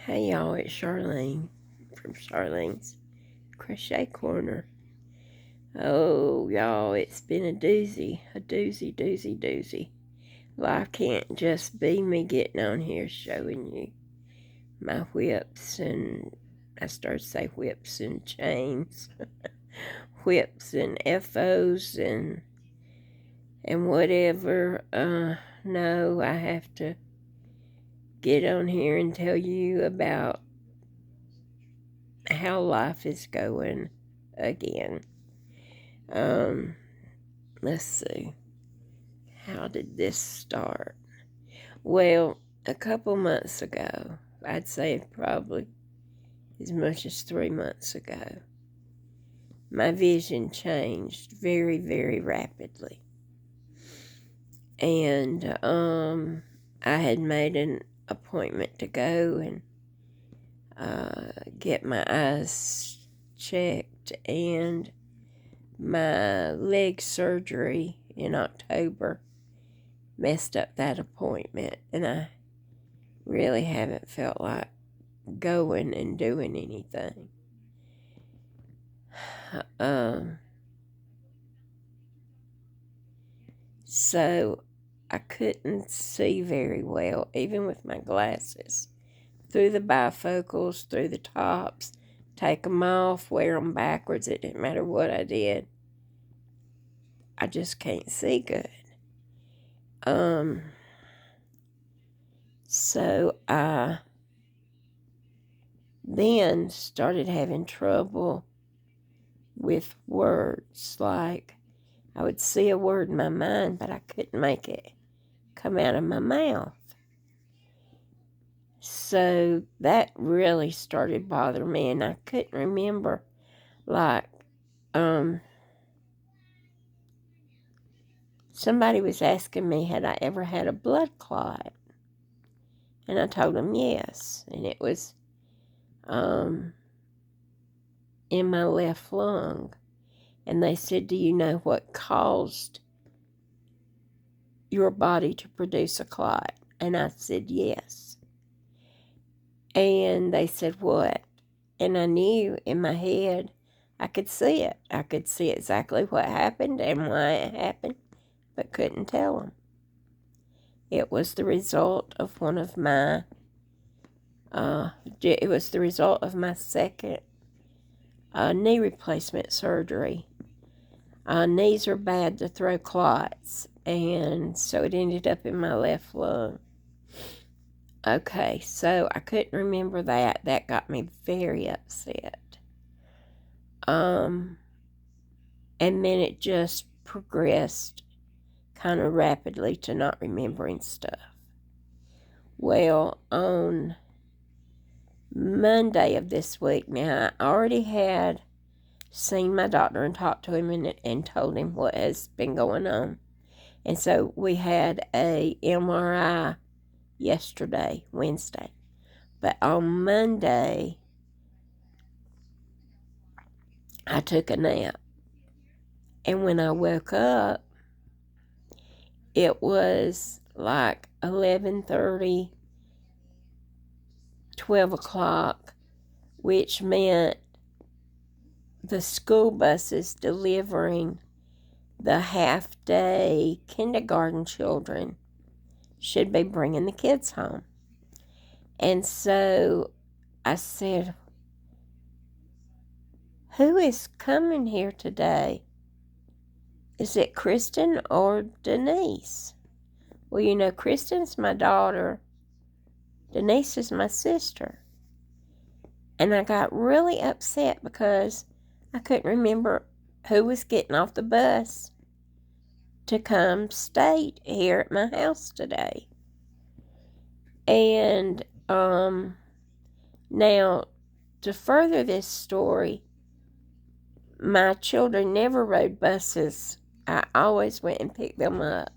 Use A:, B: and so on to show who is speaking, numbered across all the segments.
A: Hey y'all, it's Charlene from Charlene's Crochet Corner. Oh, y'all, it's been a doozy. Life can't just be me getting on here showing you my whips and, I started to say whips and chains, whips and FOs and whatever. No, I have to get on here and tell you about how life is going again. Let's see. How did this start? Well, a couple months ago, I'd say probably as much as 3 months ago, my vision changed very, very rapidly. And I had made an appointment to go and get my eyes checked, and my leg surgery in October messed up that appointment, and I really haven't felt like going and doing anything. So I couldn't see very well, even with my glasses, through the bifocals, through the tops, take them off, wear them backwards. It didn't matter what I did. I just can't see good. So I then started having trouble with words. Like, I would see a word in my mind, but I couldn't make it come out of my mouth. So that really started bothering me, and I couldn't remember, like, somebody was asking me, had I ever had a blood clot? And I told them yes, and it was in my left lung. And they said, do you know what caused your body to produce a clot? And I said, yes. And they said, what? And I knew in my head, I could see it. I could see exactly what happened and why it happened, but couldn't tell them. It was the result of one of my, it was the result of my second knee replacement surgery. Knees are bad to throw clots, and so it ended up in my left lung. Okay, so I couldn't remember that. That got me very upset. And then it just progressed kind of rapidly to not remembering stuff. Well, on Monday of this week, now I already had seen my doctor and talked to him and told him what has been going on. And so we had a MRI yesterday, Wednesday. But on Monday, I took a nap. And when I woke up, it was like 11:30, 12 o'clock, which meant the school buses delivering the half-day kindergarten children should be bringing the kids home. And so I said, who is coming here today? Is it Kristen or Denise? Well, you know, Kristen's my daughter. Denise is my sister. And I got really upset because I couldn't remember who was getting off the bus to come stay here at my house today. And now, to further this story, my children never rode buses. I always went and picked them up.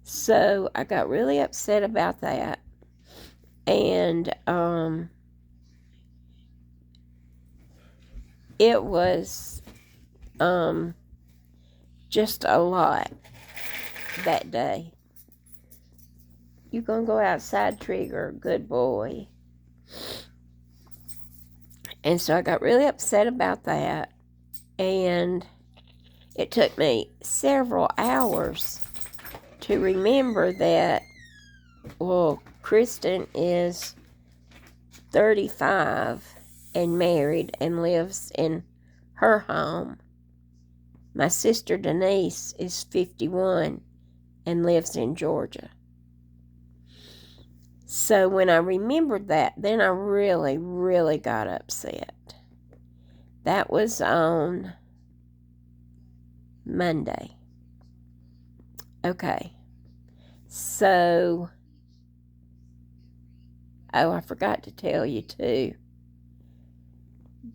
A: So I got really upset about that. And it was just a lot that day. You gonna go outside, Trigger? Good boy. And so I got really upset about that. And it took me several hours to remember that, well, Kristen is 35 and married and lives in her home. My sister Denise is 51 and lives in Georgia. So when I remembered that, then I really, really got upset. That was on Monday. Okay. So, I forgot to tell you too.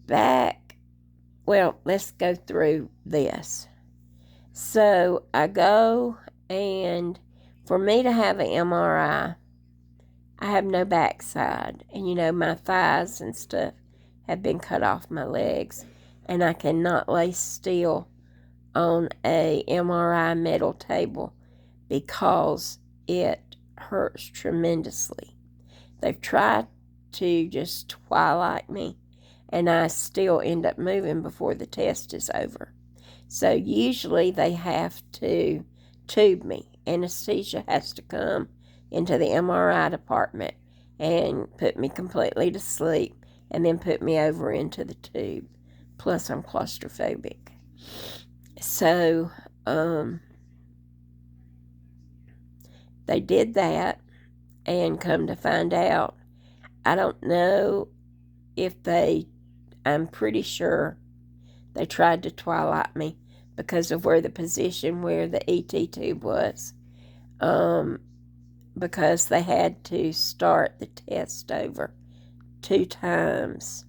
A: Let's go through this. So I go, and for me to have an MRI, I have no backside. And my thighs and stuff have been cut off my legs. And I cannot lay still on a MRI metal table because it hurts tremendously. They've tried to just twilight me, and I still end up moving before the test is over. So usually they have to tube me. Anesthesia has to come into the MRI department and put me completely to sleep and then put me over into the tube. Plus I'm claustrophobic. So, they did that, and come to find out, I don't know if I'm pretty sure they tried to twilight me because of where the position where the ET tube was, because they had to start the test over 2 times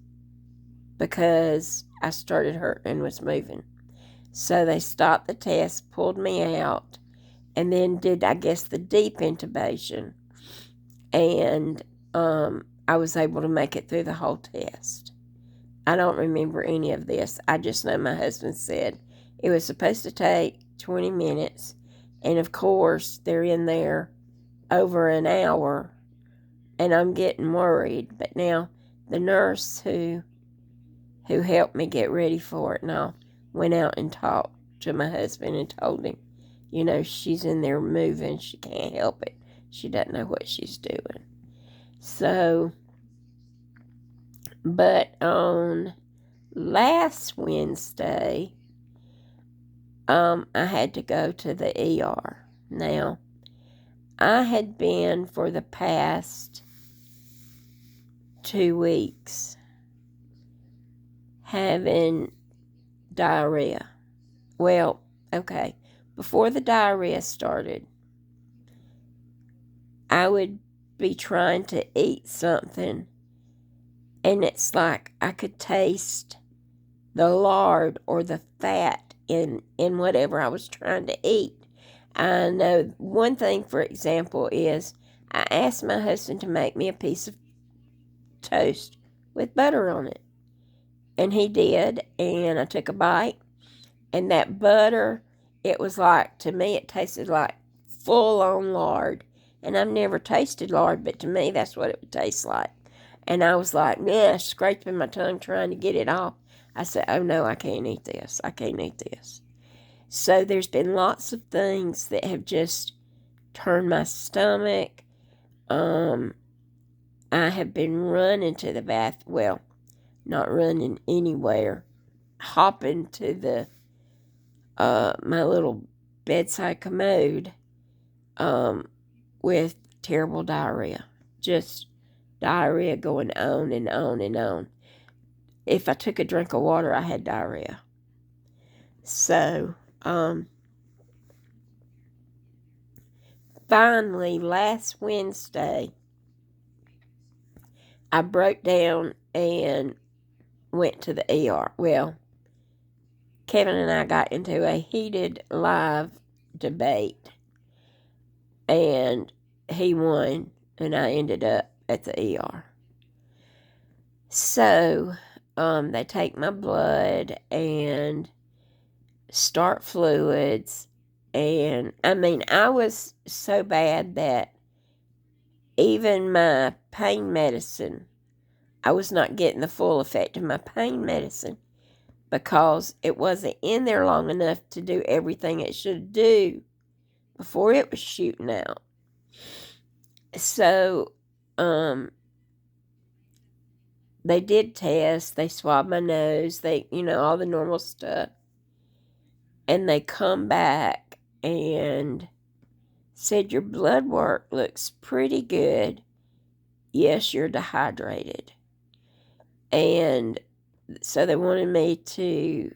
A: because I started hurting and was moving. So they stopped the test, pulled me out, and then did, I guess, the deep intubation. And I was able to make it through the whole test. I don't remember any of this. I just know my husband said it was supposed to take 20 minutes. And, of course, they're in there over an hour, and I'm getting worried. But now the nurse who helped me get ready for it and all went out and talked to my husband and told him, she's in there moving. She can't help it. She doesn't know what she's doing. So, but on last Wednesday, I had to go to the ER. Now, I had been for the past 2 weeks having diarrhea. Well, okay, before the diarrhea started, I would be trying to eat something, and it's like I could taste the lard or the fat in whatever I was trying to eat. I know one thing, for example, is I asked my husband to make me a piece of toast with butter on it. And he did, and I took a bite, and that butter, it was like, to me, it tasted like full-on lard. And I've never tasted lard, but to me, that's what it would taste like. And I was like, scraping my tongue trying to get it off. I said, oh no, I can't eat this. I can't eat this. So there's been lots of things that have just turned my stomach. I have been running to the bath. Well, not running anywhere. Hopping to the my little bedside commode with terrible diarrhea. Just diarrhea going on and on and on. If I took a drink of water, I had diarrhea. So, finally, last Wednesday, I broke down and went to the ER. Well, Kevin and I got into a heated live debate, and he won, and I ended up at the ER. So, they take my blood and start fluids, and I was so bad that even my pain medicine, I was not getting the full effect of my pain medicine because it wasn't in there long enough to do everything it should do before it was shooting out. So, they did tests, they swabbed my nose, all the normal stuff. And they come back and said, your blood work looks pretty good. Yes, you're dehydrated. And so they wanted me to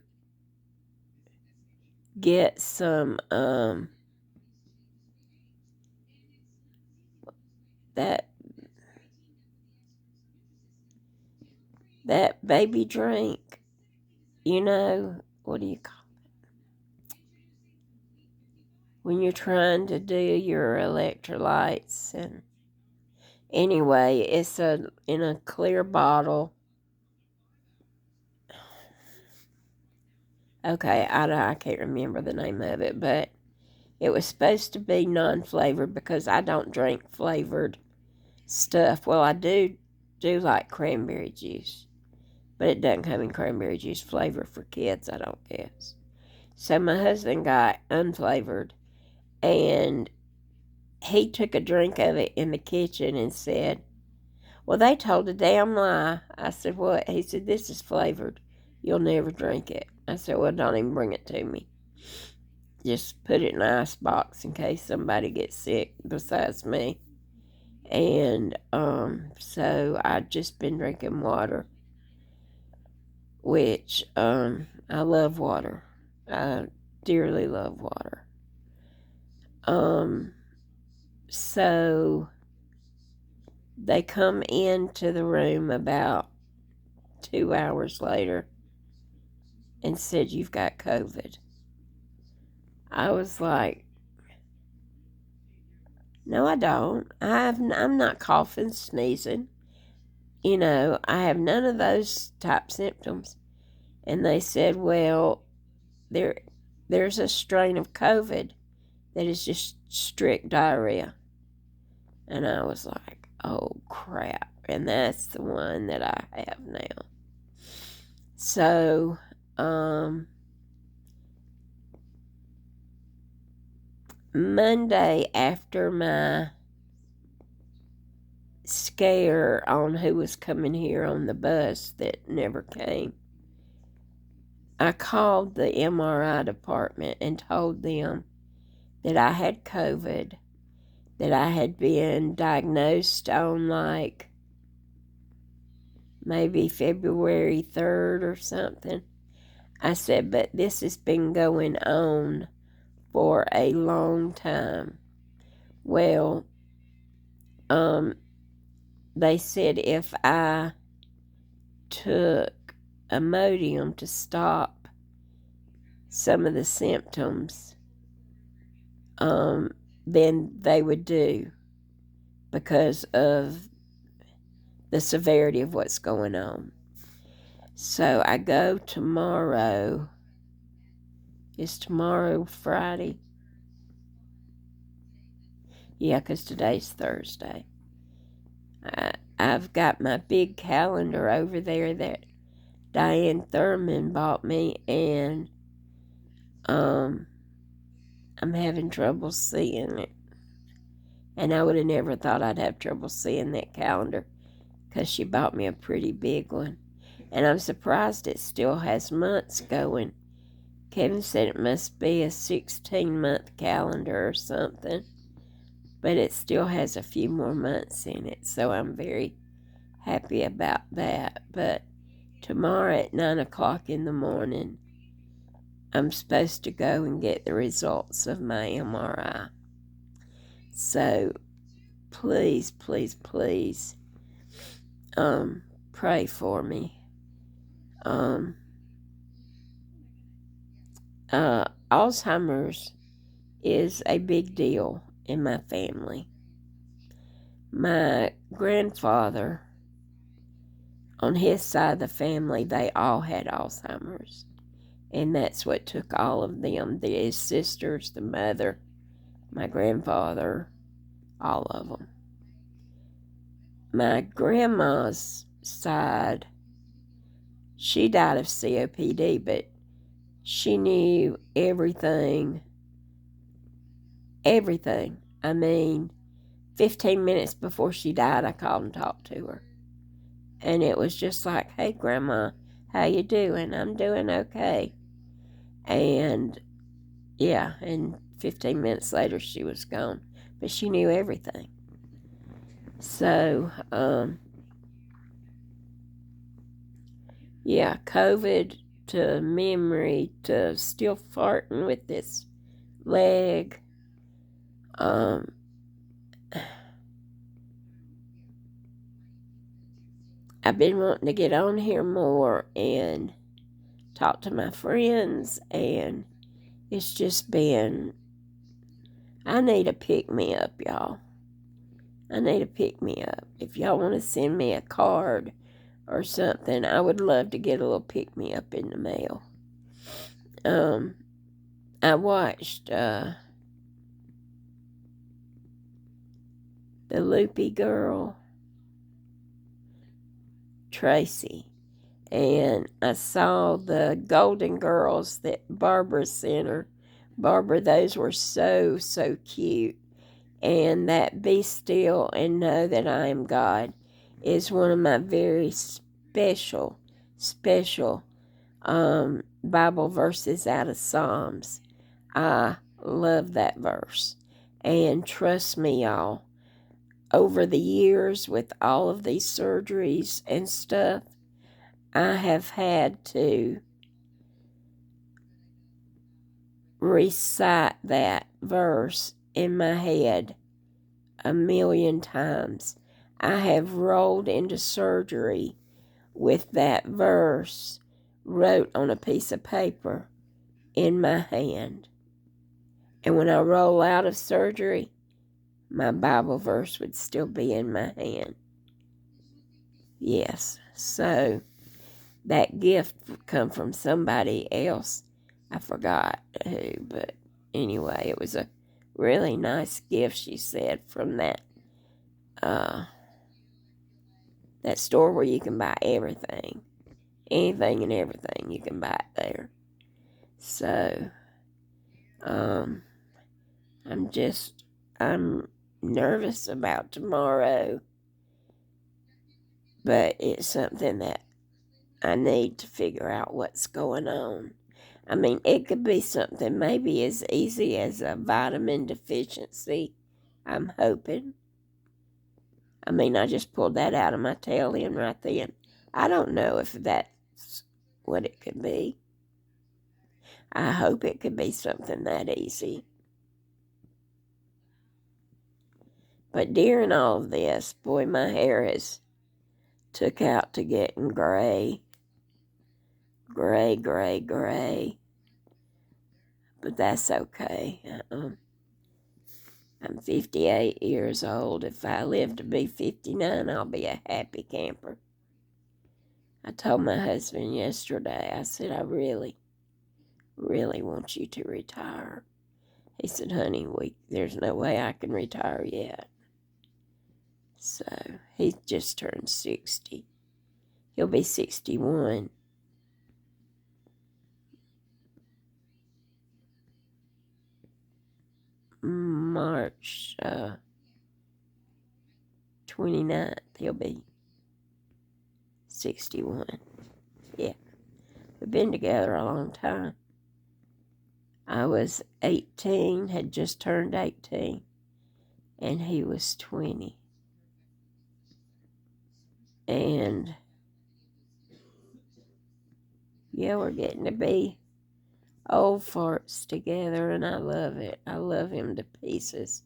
A: get some, that baby drink, what do you call it? When you're trying to do your electrolytes. And anyway, it's in a clear bottle. Okay, I can't remember the name of it, but it was supposed to be non-flavored because I don't drink flavored stuff. Well, I do like cranberry juice, but it doesn't come in cranberry juice flavor for kids, I don't guess. So my husband got unflavored, and he took a drink of it in the kitchen and said, well, they told a damn lie. I said, what? He said, this is flavored. You'll never drink it. I said, well, don't even bring it to me. Just put it in an ice box in case somebody gets sick besides me. And so I've just been drinking water, which I love water. I dearly love water. So they come into the room about 2 hours later and said, you've got COVID. I was like, no, I don't. I'm not coughing, sneezing. I have none of those type symptoms. And they said, well, there's a strain of COVID that is just strict diarrhea. And I was like, oh, crap. And that's the one that I have now. So, Monday, after my scare on who was coming here on the bus that never came, I called the MRI department and told them that I had COVID, that I had been diagnosed on like maybe February 3rd or something. I said, but this has been going on for a long time. Well, they said if I took Imodium to stop some of the symptoms, then they would do, because of the severity of what's going on. So I go tomorrow. Is tomorrow Friday? Yeah, because today's Thursday. I've got my big calendar over there that Diane Thurman bought me, and I'm having trouble seeing it. And I would have never thought I'd have trouble seeing that calendar, because she bought me a pretty big one. And I'm surprised it still has months going. Kevin said it must be a 16-month calendar or something, but it still has a few more months in it, so I'm very happy about that. But tomorrow at 9 o'clock in the morning, I'm supposed to go and get the results of my MRI. So please, please, please, pray for me. Alzheimer's is a big deal in my family. My grandfather, on his side of the family, they all had Alzheimer's. And that's what took all of them, his sisters, the mother, my grandfather, all of them. My grandma's side, she died of COPD, but she knew everything. Everything. I mean, 15 minutes before she died, I called and talked to her. And it was just like, hey, Grandma, how you doing? I'm doing okay. And, yeah, and 15 minutes later, she was gone. But she knew everything. So, yeah, COVID to memory to still farting with this leg. I've been wanting to get on here more and talk to my friends, and it's just been, I need a pick-me-up, y'all. I need a pick-me-up. If y'all want to send me a card or something, I would love to get a little pick-me-up in the mail. I watched the Loopy girl, Tracy, and I saw the Golden Girls that Barbara sent her. Barbara, those were so, so cute. And that Be Still and Know That I Am God is one of my very special Bible verses out of Psalms. I love that verse. And trust me, y'all, over the years with all of these surgeries and stuff, I have had to recite that verse in my head 1,000,000 times. I have rolled into surgery with that verse wrote on a piece of paper in my hand. And when I roll out of surgery, my Bible verse would still be in my hand. Yes, so that gift would come from somebody else. I forgot who, but anyway, it was a really nice gift, she said, from that store where you can buy everything. Anything and everything you can buy it there. So, I'm nervous about tomorrow, but it's something that I need to figure out what's going on. I mean, it could be something maybe as easy as a vitamin deficiency, I'm hoping. I mean, I just pulled that out of my tail end right then. I don't know if that's what it could be. I hope it could be something that easy. But during all of this, boy, my hair has took out to getting gray. Gray. But that's okay. I'm 58 years old. If I live to be 59, I'll be a happy camper. I told my husband yesterday, I said, I really want you to retire. He said, honey, there's no way I can retire yet. So he just turned 60. He'll be 61. March 29th, he'll be 61. Yeah, we've been together a long time. I was 18, had just turned 18, and he was 20. And yeah, we're getting to be old farts together, and I love it. I love him to pieces.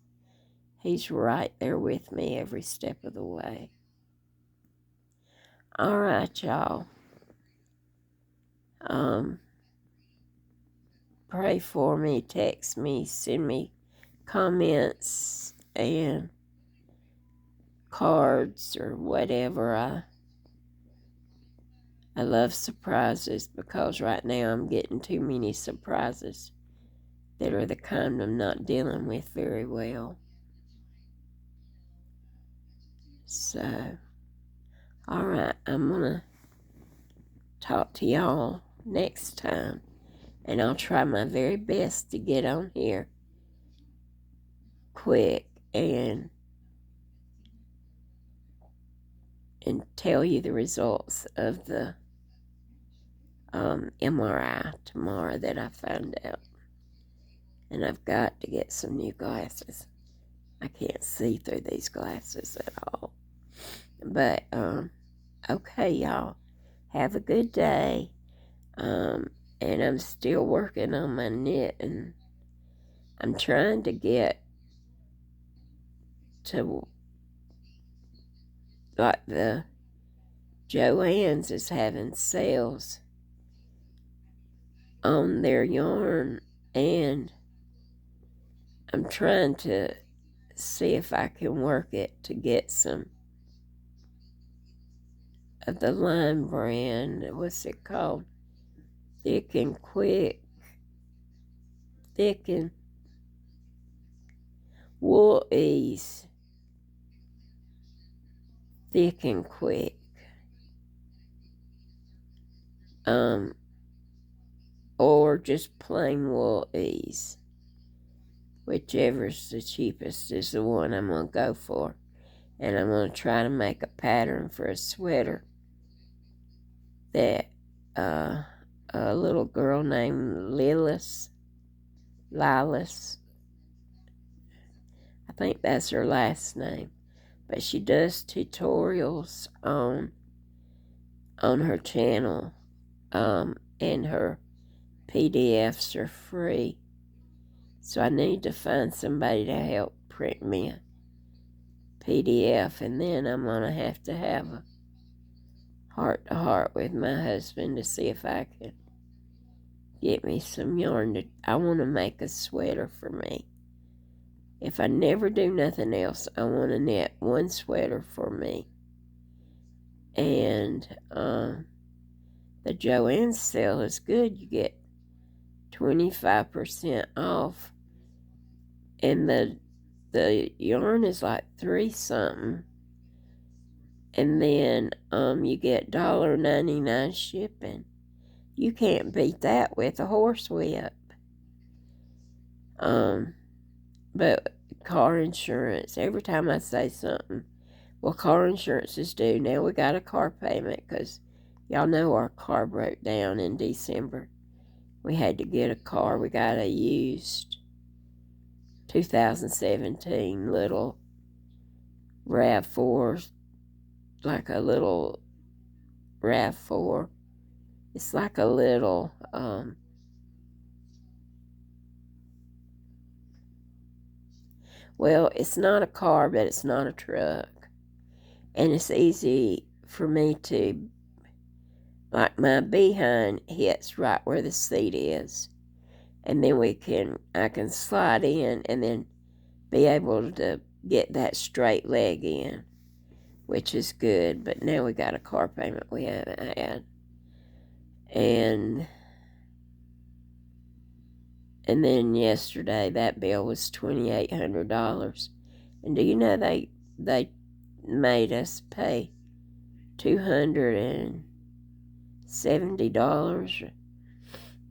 A: He's right there with me every step of the way. All right, y'all. Pray for me, text me, send me comments and cards or whatever. I love surprises because right now I'm getting too many surprises that are the kind I'm not dealing with very well. So, Alright, I'm going to talk to y'all next time. And I'll try my very best to get on here quick and tell you the results of the MRI tomorrow that I found out. And I've got to get some new glasses. I can't see through these glasses at all. But, okay, y'all. Have a good day. And I'm still working on my knitting. I'm trying to get to, like, the Joann's is having sales on their yarn, and I'm trying to see if I can work it to get some of the Line brand. What's it called? Thick and Wool Ease. Thick and quick. Or just plain Wool Ease. Whichever's the cheapest is the one I'm going to go for. And I'm going to try to make a pattern for a sweater that a little girl named Lilis, I think that's her last name, but she does tutorials on her channel, and her PDFs are free. So I need to find somebody to help print me a PDF, and then I'm going to have a heart-to-heart with my husband to see if I can get me some yarn. I want to make a sweater for me. If I never do nothing else, I want to knit one sweater for me. And the Joann's sale is good. You get 25% off. And the yarn is like $3 something. And then you get $1.99 shipping. You can't beat that with a horsewhip. But car insurance, every time I say something, well, car insurance is due. Now we got a car payment because y'all know our car broke down in December. We had to get a car. We got a used 2017 little RAV4, like a little RAV4. It's like a little, well, it's not a car, but it's not a truck. And it's easy for me to, like, my behind hits right where the seat is. And then I can slide in and then be able to get that straight leg in, which is good. But now we got a car payment we haven't had. And then yesterday, that bill was $2,800. And do you know they made us pay $270.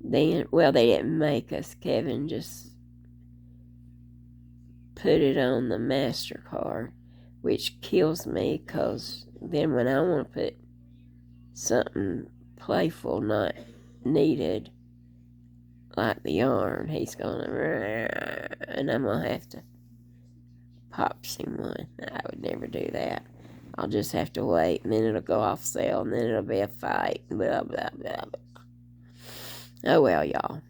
A: Then, well, they didn't make us. Kevin just put it on the MasterCard, which kills me, because then when I want to put something playful, not needed, like the yarn, he's going to, and I'm going to have to pop him one. I would never do that. I'll just have to wait, and then it'll go off sale, and then it'll be a fight, blah, blah, blah, blah. Oh, well, y'all.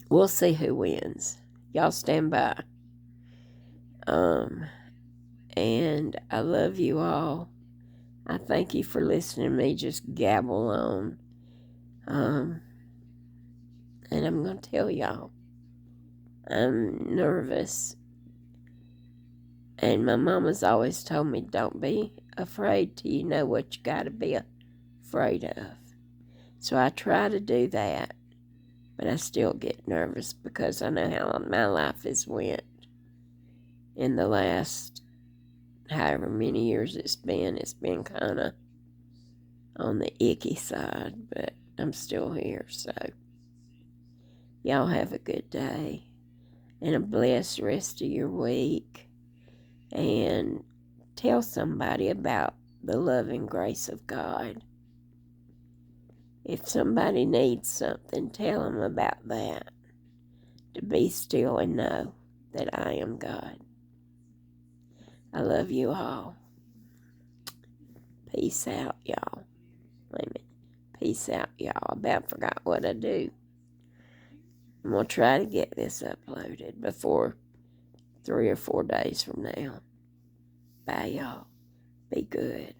A: We'll see who wins. Y'all stand by. And I love you all. I thank you for listening to me just gabble on. And I'm going to tell y'all, I'm nervous. And my mama's always told me, don't be afraid till you know what you got to be afraid of. So I try to do that, but I still get nervous because I know how my life has went in the last however many years it's been kind of on the icky side, but I'm still here. So y'all have a good day and a blessed rest of your week, and tell somebody about the love and grace of God. If somebody needs something, tell them about that. To be still and know that I am God. I love you all. Peace out, y'all. Wait a minute. Peace out, y'all. I about forgot what I do. I'm going to try to get this uploaded before 3 or 4 days from now. Bye, y'all. Be good.